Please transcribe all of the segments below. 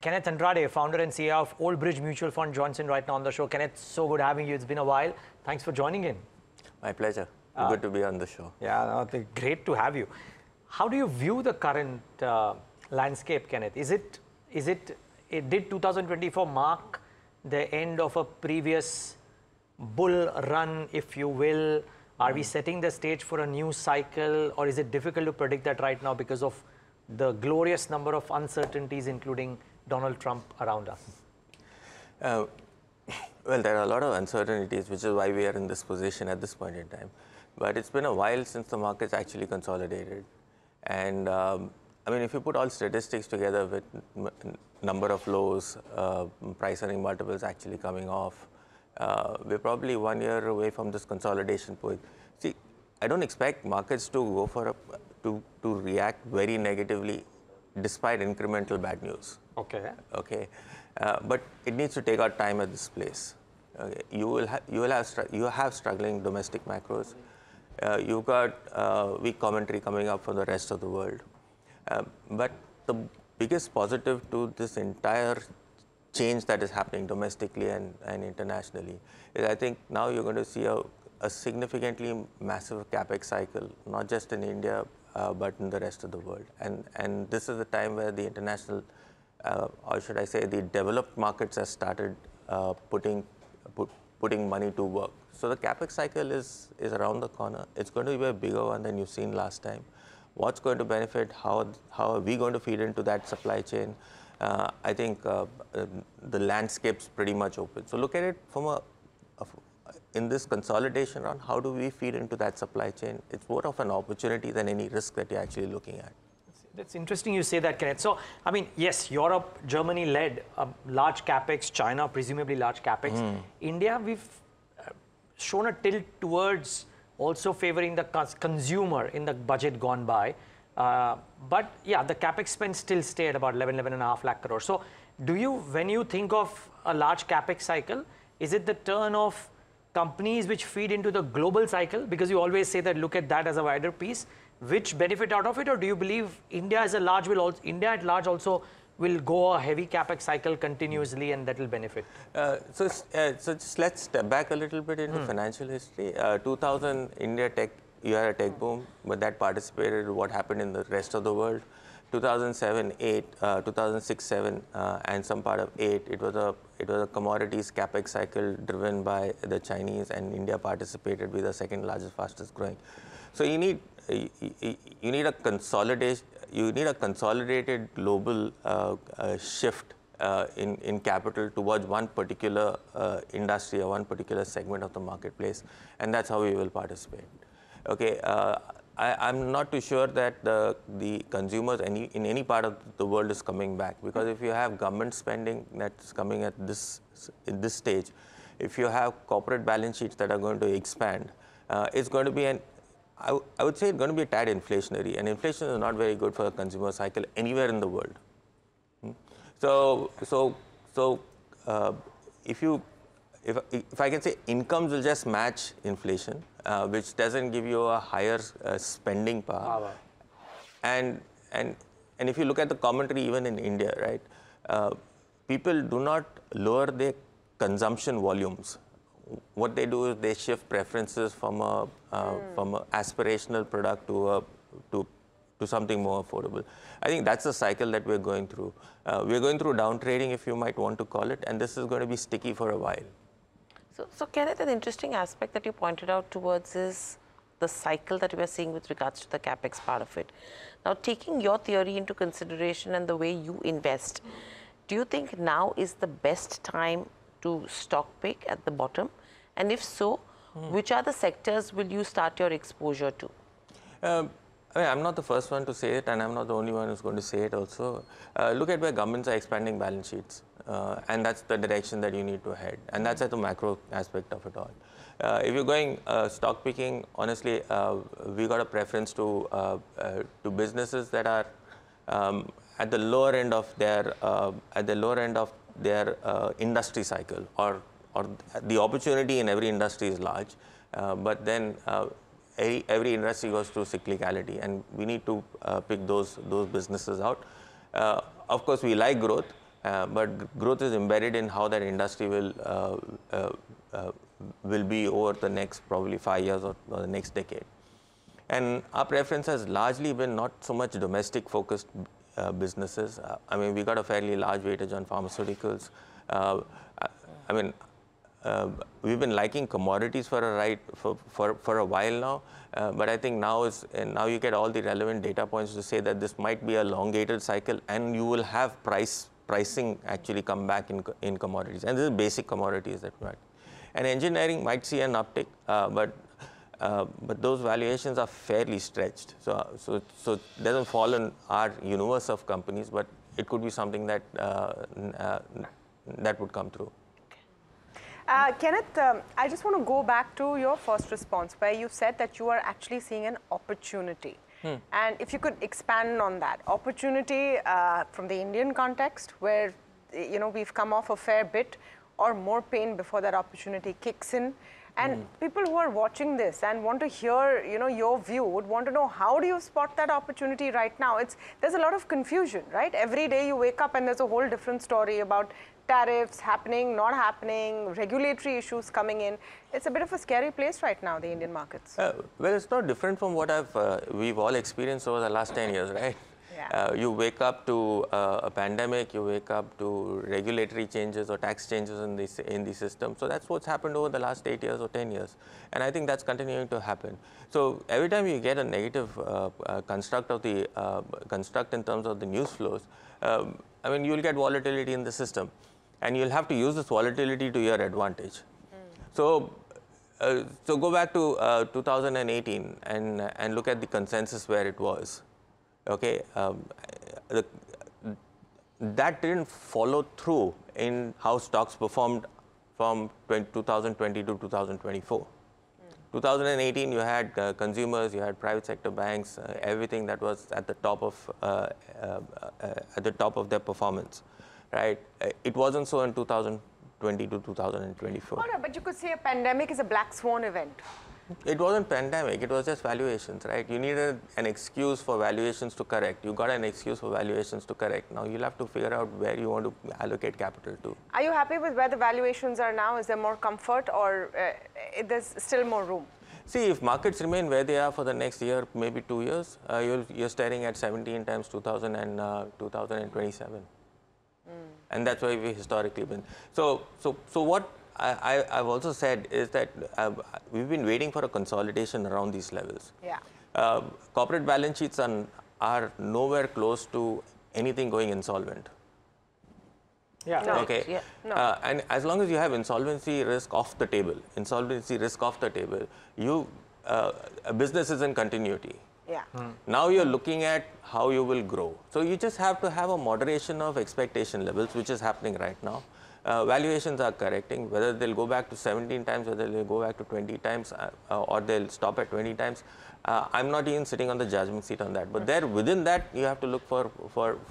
Kenneth Andrade, founder and CEO of Old Bridge Mutual Fund, joins in right now on the show. Kenneth, so good having you. It's been a while. Thanks for joining in. My pleasure. Good to be on the show. Yeah, great to have you. How do you view the current landscape, Kenneth? Did 2024 mark the end of a previous bull run, if you will? Are we setting the stage for a new cycle, or is it difficult to predict that right now because of the glorious number of uncertainties, including Donald Trump around us? Well, there are a lot of uncertainties, which is why we are in this position at this point in time. But it's been a while since the market's actually consolidated. And I mean, if you put all statistics together with number of lows, price earning multiples actually coming off, we're probably 1 year away from this consolidation point. See, I don't expect markets to go for to react very negatively despite incremental bad news. Okay. But it needs to take our time at this place. Okay. You have struggling domestic macros. You've got weak commentary coming up from the rest of the world. But the biggest positive to this entire change that is happening domestically and internationally is, I think now you're going to see a significantly massive capex cycle, not just in India, but in the rest of the world. And this is the time where the international, or should I say, the developed markets have started putting money to work. So the capex cycle is around the corner. It's going to be a bigger one than you've seen last time. What's going to benefit? How are we going to feed into that supply chain? I think the landscape's pretty much open. So look at it from in this consolidation round, how do we feed into that supply chain? It's more of an opportunity than any risk that you're actually looking at. That's interesting you say that, Kenneth. So, I mean, yes, Europe, Germany led a large capex, China presumably large capex. India, we've shown a tilt towards also favoring the consumer in the budget gone by. But yeah, the capex spend still stay at about 11.5 lakh crores. So when you think of a large capex cycle, is it the turn of companies which feed into the global cycle? Because you always say that look at that as a wider piece, which benefit out of it, or do you believe India at large also will go a heavy capex cycle continuously and that will benefit? So just let's step back a little bit into financial history. 2000 India tech, you had a tech boom, but that participated in what happened in the rest of the world. 2007, 2006, 7, and some part of 8, it was a commodities capex cycle driven by the Chinese, and India participated with the second largest, fastest growing. So you need a consolidation. You need a consolidated global shift in capital towards one particular industry or one particular segment of the marketplace, and that's how we will participate. Okay, I'm not too sure that the consumers in any part of the world is coming back, because if you have government spending that's coming at this stage, if you have corporate balance sheets that are going to expand, it's going to be I would say it's going to be a tad inflationary, and inflation is not very good for the consumer cycle anywhere in the world. So if I can say, incomes will just match inflation, which doesn't give you a higher spending power. And if you look at the commentary even in India, right, people do not lower their consumption volumes. What they do is they shift preferences from a aspirational product to something more affordable. I think that's the cycle that we're going through. We're going through down trading, if you might want to call it, and this is going to be sticky for a while. So Kenneth, an interesting aspect that you pointed out towards is the cycle that we are seeing with regards to the capex part of it. Now, taking your theory into consideration and the way you invest, do you think now is the best time to stock pick at the bottom? And if so, which are the sectors will you start your exposure to? I mean, I'm not the first one to say it, and I'm not the only one who's going to say it also. Look at where governments are expanding balance sheets, and that's the direction that you need to head. And that's at the macro aspect of it all. If you're going stock picking, honestly, we got a preference to businesses that are at the lower end of their industry cycle, or the opportunity in every industry is large, but then every industry goes through cyclicality, and we need to pick those businesses out. Of course, we like growth, but growth is embedded in how that industry will be over the next probably 5 years or the next decade. And our preference has largely been not so much domestic focused businesses. I mean, we got a fairly large weightage on pharmaceuticals. We've been liking commodities for a while now, but I think now you get all the relevant data points to say that this might be a elongated cycle, and you will have pricing actually come back in commodities, and this is basic commodities that might. And engineering might see an uptick, but those valuations are fairly stretched. So it doesn't fall in our universe of companies, but it could be something that would come through. Kenneth, I just want to go back to your first response where you said that you are actually seeing an opportunity. And if you could expand on that opportunity from the Indian context, where we've come off a fair bit or more pain before that opportunity kicks in. And people who are watching this and want to hear, your view would want to know, how do you spot that opportunity right now? There's a lot of confusion, right? Every day you wake up and there's a whole different story about tariffs happening, not happening, regulatory issues coming in. It's a bit of a scary place right now, the Indian markets. Well, it's not different from what we've all experienced over the last 10 years, right? Yeah. You wake up to a pandemic, you wake up to regulatory changes or tax changes in the system. So that's what's happened over the last 8 years or 10 years. And I think that's continuing to happen. So every time you get a negative construct in terms of the news flows, you'll get volatility in the system. And you'll have to use this volatility to your advantage. So go back to 2018 and look at the consensus where it was. Okay, that didn't follow through in how stocks performed from 2020 to 2024. 2018, you had consumers, you had private sector banks, everything that was at the top of their performance, right? It wasn't so in 2020 to 2024. Oh, no, but you could say a pandemic is a black swan event. It wasn't pandemic, it was just valuations, right? You needed an excuse for valuations to correct. You got an excuse for valuations to correct. Now you'll have to figure out where you want to allocate capital to. Are you happy with where the valuations are now? Is there more comfort, or there's still more room? See, if markets remain where they are for the next year, maybe 2 years, you're staring at 17 times 2027. And that's why we've historically been. So what I've also said is that we've been waiting for a consolidation around these levels. Yeah. Corporate balance sheets are nowhere close to anything going insolvent. Yeah. No. Okay. Yeah. No. And as long as you have insolvency risk off the table, a business is in continuity. Yeah. Now you're looking at how you will grow. So you just have to have a moderation of expectation levels, which is happening right now. Valuations are correcting, whether they'll go back to 17 times, whether they'll go back to 20 times, or they'll stop at 20 times. I'm not even sitting on the judgment seat on that. But there, within that, you have to look for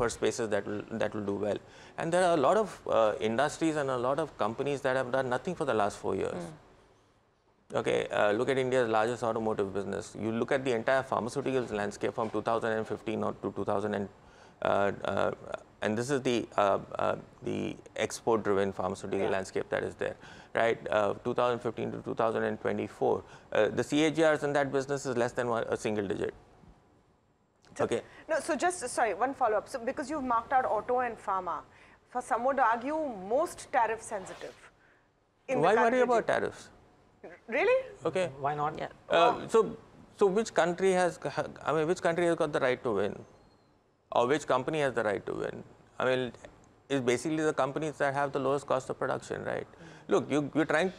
spaces that will do well. And there are a lot of industries and a lot of companies that have done nothing for the last 4 years. Okay, look at India's largest automotive business. You look at the entire pharmaceuticals landscape from 2015 to 2000, and this is the export-driven pharmaceutical landscape that is there, right? 2015 to 2024, the CAGRs in that business is less than a single digit. Okay. No, so just, sorry, one follow-up. So because you've marked out auto and pharma, for some would argue most tariff sensitive. Why worry about tariffs? Really? Okay. Why not? Yeah. So which country has got the right to win? Or which company has the right to win? I mean, it's basically the companies that have the lowest cost of production, right? Look, you're trying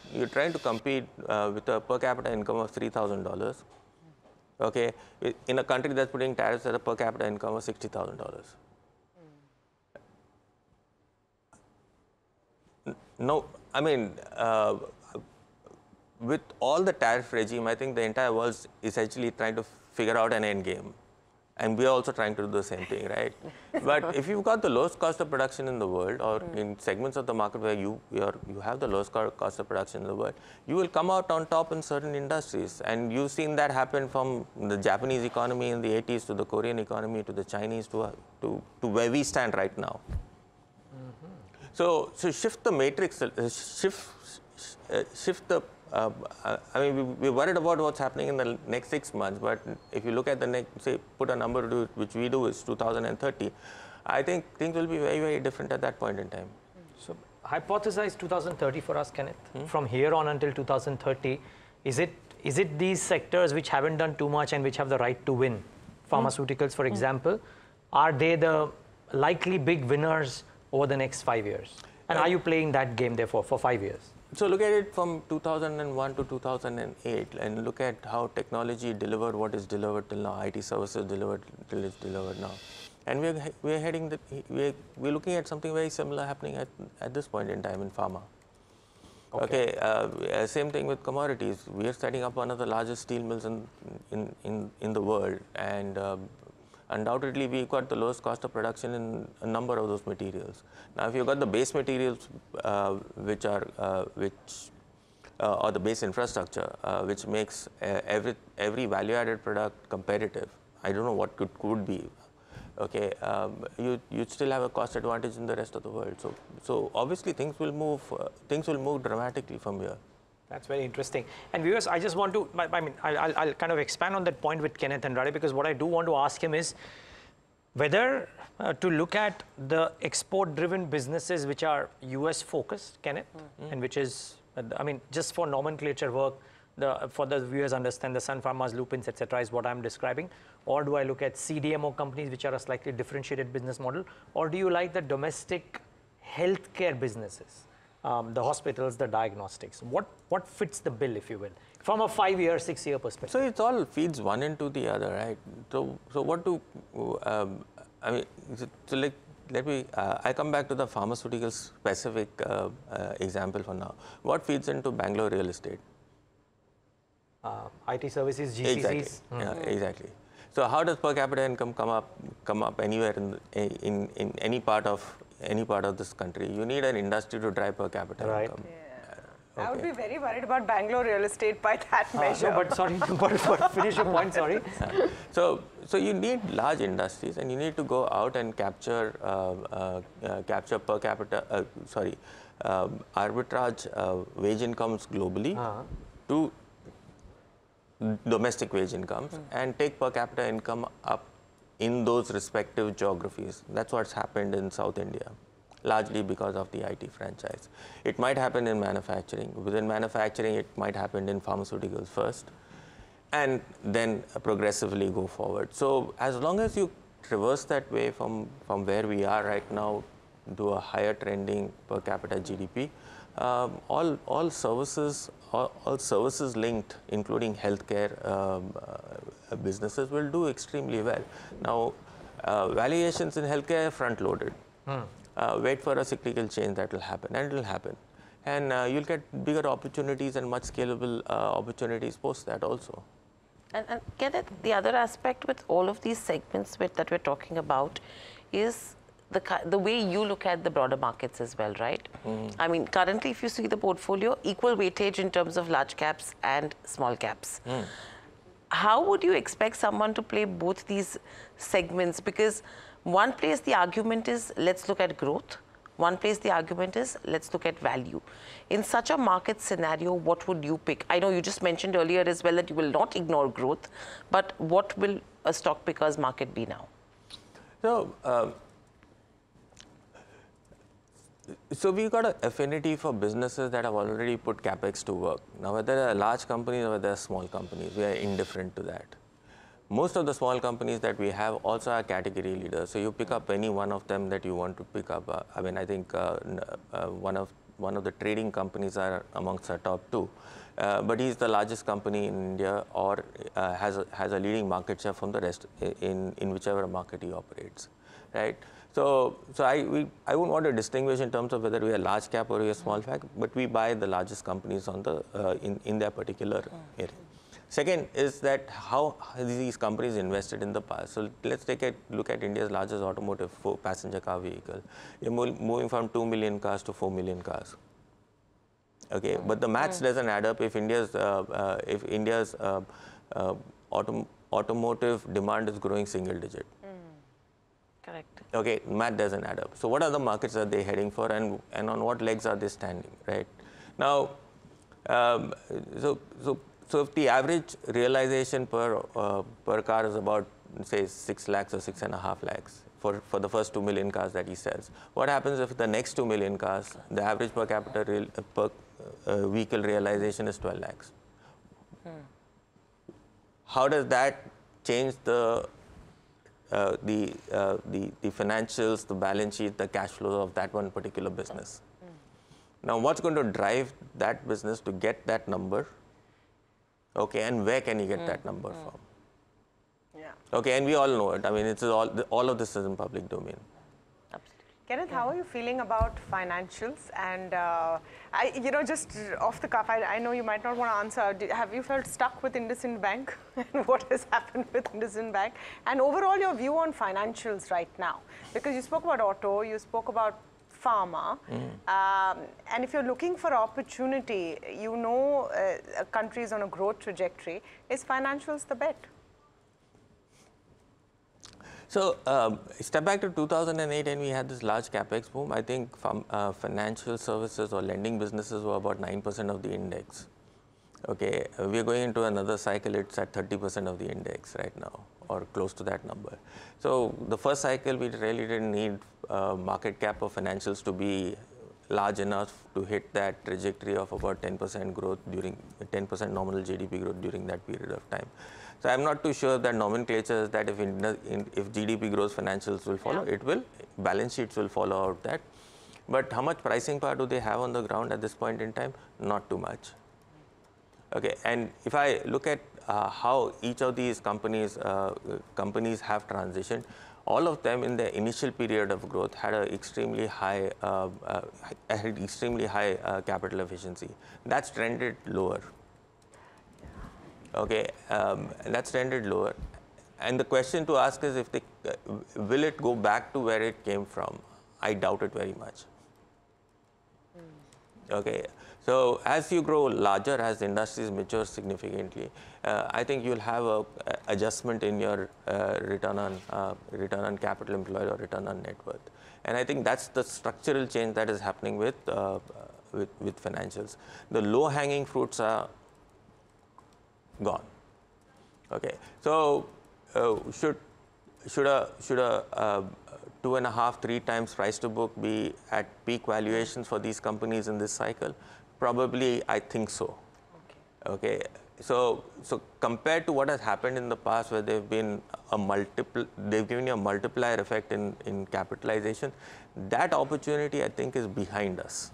to compete with a per capita income of $3,000, okay, in a country that's putting tariffs at a per capita income of $60,000. No, I mean, with all the tariff regime, I think the entire world is essentially trying to figure out an end game. And we are also trying to do the same thing, right? But if you've got the lowest cost of production in the world, or in segments of the market where you have the lowest cost of production in the world, you will come out on top in certain industries. And you've seen that happen from the Japanese economy in the 80s to the Korean economy to the Chinese to where we stand right now. So shift the matrix, shift the. I mean, we're worried about what's happening in the next 6 months, but if you look at the next, say, put a number to it, which we do is 2030, I think things will be very, very different at that point in time. So, hypothesize 2030 for us, Kenneth. From here on until 2030, is it these sectors which haven't done too much and which have the right to win? Pharmaceuticals, for example, are they the likely big winners over the next 5 years? And are you playing that game, therefore, for 5 years? So look at it from 2001 to 2008 and look at how technology delivered what is delivered till now, IT services delivered till it's delivered now. And we're looking at something very similar happening at this point in time in pharma. Okay, same thing with commodities. We are setting up one of the largest steel mills in the world, and undoubtedly we've got the lowest cost of production in a number of those materials. Now, if you've got the base materials, or the base infrastructure, which makes every value-added product competitive, I don't know what could be. Okay, you still have a cost advantage in the rest of the world. So obviously things will move dramatically from here. That's very interesting. And viewers, I just want to, I'll kind of expand on that point with Kenneth Andrade, because what I do want to ask him is whether to look at the export-driven businesses which are US focused, Kenneth, and which is, just for nomenclature work, for the viewers understand, the Sun Pharma's, Lupins, etc. is what I'm describing. Or do I look at CDMO companies which are a slightly differentiated business model? Or do you like the domestic healthcare businesses, the hospitals, the diagnostics? What fits the bill, if you will, from a 5-year, 6-year perspective? So it all feeds one into the other, right? So what do, let me, I come back to the pharmaceutical specific example for now. What feeds into Bangalore real estate? IT services, GCCs. Exactly. Yeah, exactly. So how does per capita income come up anywhere in any part of this country? You need an industry to drive per capita income. I would be very worried about Bangalore real estate by that measure. No, but sorry, but finish your point, sorry. So you need large industries, and you need to go out and capture per capita, arbitrage wage incomes globally to domestic wage incomes and take per capita income up in those respective geographies. That's what's happened in South India, largely because of the IT franchise. It might happen in manufacturing. Within manufacturing, it might happen in pharmaceuticals first, and then progressively go forward. So as long as you traverse that way from where we are right now to a higher trending per capita GDP, all services linked, including healthcare businesses, will do extremely well. Now, valuations in healthcare are front-loaded. Wait for a cyclical change that will happen, and it will happen. And you'll get bigger opportunities and much scalable opportunities post that also. And Kenneth, the other aspect with all of these segments that we're talking about is the way you look at the broader markets as well, right? I mean, currently, if you see the portfolio, equal weightage in terms of large caps and small caps. How would you expect someone to play both these segments? Because one place the argument is, let's look at growth. One place the argument is, let's look at value. In such a market scenario, what would you pick? I know you just mentioned earlier as well that you will not ignore growth, but what will a stock picker's market be now? So we've got an affinity for businesses that have already put capex to work. Now, whether they're large companies or whether they're small companies, we are indifferent to that. Most of the small companies that we have also are category leaders. So you pick up any one of them that you want to pick up. I think one of the trading companies are amongst our top 2. But he's the largest company in India, or has a leading market share from the rest in whichever market he operates, right? So I wouldn't want to distinguish in terms of whether we are large cap or we are small cap, but we buy the largest companies on the in their particular area. Second is that how these companies invested in the past. So let's take a look at India's largest automotive passenger car vehicle. You're moving from 2 million cars to 4 million cars. Okay, but the maths doesn't add up if India's automotive demand is growing single digit. Correct. Okay, math doesn't add up. So what other markets are they heading for, and on what legs are they standing, right? Now, so if the average realization per car is about, say, 6 lakhs or 6.5 lakhs for the first 2 million cars that he sells, what happens if the next 2 million cars, the average per capita per vehicle realization is 12 lakhs? How does that change the financials, the balance sheet, the cash flow of that one particular business? Now, what's going to drive that business to get that number? Okay, and where can you get that number from? Yeah. Okay, and we all know it. I mean, it's all of this is in public domain. Kenneth, how are you feeling about financials? And just off the cuff, I know you might not want to answer. Have you felt stuck with IndusInd Bank and what has happened with IndusInd Bank? And overall, your view on financials right now? Because you spoke about auto, you spoke about pharma, and if you're looking for opportunity, a country is on a growth trajectory. Is financials the bet? So, step back to 2008 and we had this large capex boom. I think financial services or lending businesses were about 9% of the index. Okay, we are going into another cycle, it's at 30% of the index right now, or close to that number. So, the first cycle we really didn't need market cap of financials to be large enough to hit that trajectory of about 10% growth during 10% nominal GDP growth during that period of time. So I'm not too sure that nomenclature is that if GDP grows, financials will follow. It will. Balance sheets will follow out that. But how much pricing power do they have on the ground at this point in time? Not too much. Okay. And if I look at how each of these companies have transitioned, all of them in the initial period of growth had an extremely high capital efficiency. That's trended lower. Okay, that's trended lower. And the question to ask is, will it go back to where it came from? I doubt it very much. Okay, so as you grow larger, as industries mature significantly, I think you'll have a adjustment in your return on capital employed or return on net worth. And I think that's the structural change that is happening with financials. The low-hanging fruits are gone. Okay, so should a 2.5-3 times price to book be at peak valuations for these companies in this cycle? Probably, I think so. Okay, so compared to what has happened in the past, where they've given you a multiplier effect in capitalization, that opportunity I think is behind us.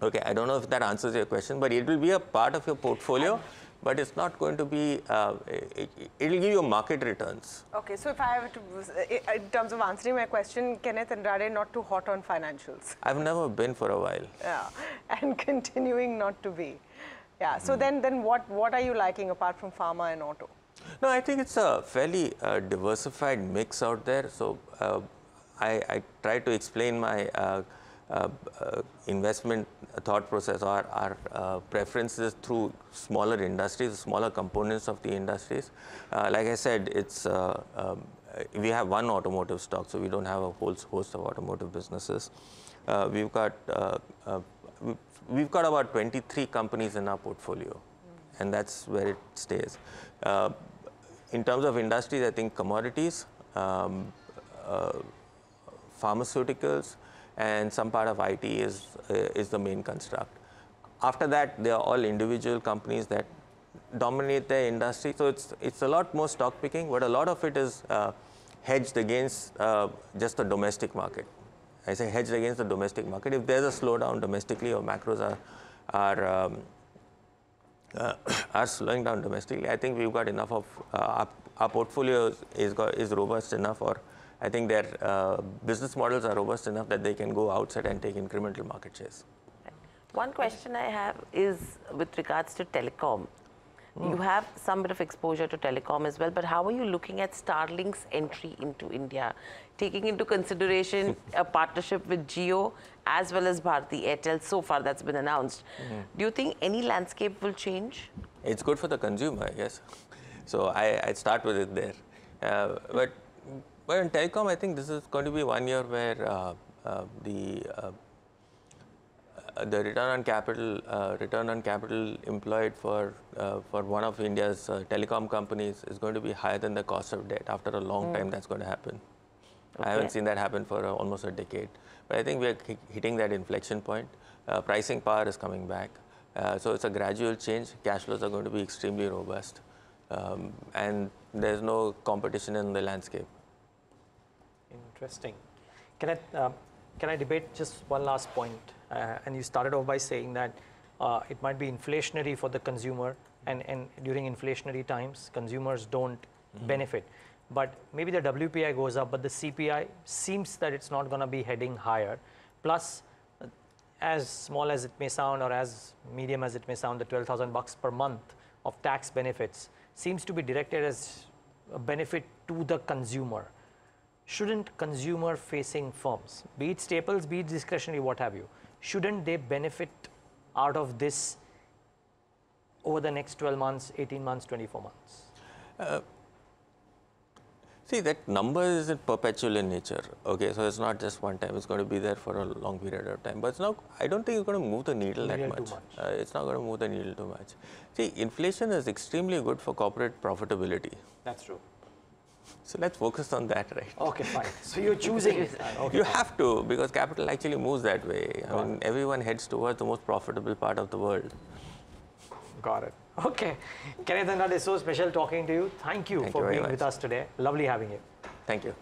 Okay, I don't know if that answers your question, but it will be a part of your portfolio, but it's not going to be, it will give you market returns. Okay, so if I have to, in terms of answering my question, Kenneth Andrade not too hot on financials. I've never been for a while. Yeah, and continuing not to be. Yeah, so then what are you liking apart from pharma and auto? No, I think it's a fairly diversified mix out there. So I try to explain my investment thought process or our preferences through smaller industries, smaller components of the industries. Like I said, it's we have one automotive stock, so we don't have a whole host of automotive businesses. We've got about 23 companies in our portfolio, and that's where it stays. In terms of industries, I think commodities, pharmaceuticals, and some part of IT is the main construct. After that, they are all individual companies that dominate their industry. So it's a lot more stock picking, but a lot of it is hedged against just the domestic market. I say hedged against the domestic market. If there's a slowdown domestically or macros are slowing down domestically, I think we've got enough of our portfolio is robust enough, or I think their business models are robust enough that they can go outside and take incremental market shares. One question I have is with regards to telecom. You have some bit of exposure to telecom as well, but how are you looking at Starlink's entry into India, taking into consideration a partnership with Jio as well as Bharti Airtel so far that's been announced? Do you think any landscape will change? It's good for the consumer, yes. So I'd start with it there. But But in telecom, I think this is going to be 1 year where the return on capital employed for one of India's telecom companies is going to be higher than the cost of debt. After a long time, that's going to happen. I haven't seen that happen for almost a decade. But I think we are hitting that inflection point. Pricing power is coming back. So it's a gradual change. Cash flows are going to be extremely robust. And there's no competition in the landscape. Interesting. Can I debate just one last point? And you started off by saying that it might be inflationary for the consumer, and during inflationary times, consumers don't benefit. But maybe the WPI goes up, but the CPI seems that it's not going to be heading higher. Plus, as small as it may sound, or as medium as it may sound, the 12,000 bucks per month of tax benefits seems to be directed as a benefit to the consumer. Shouldn't consumer-facing firms, be it staples, be it discretionary, what have you, shouldn't they benefit out of this over the next 12 months, 18 months, 24 months? See, that number isn't perpetual in nature. Okay, so it's not just one time. It's going to be there for a long period of time. But it's not, I don't think it's going to move the needle that much. It's not going to move the needle too much. See, inflation is extremely good for corporate profitability. That's true. So let's focus on that, right? Okay, fine. So you're choosing. Okay, you have to, because capital actually moves that way. I mean, everyone heads towards the most profitable part of the world. Got it. Okay. Kenneth Andrade, it's so special talking to you. Thank you for being with us today. Lovely having you. Thank you.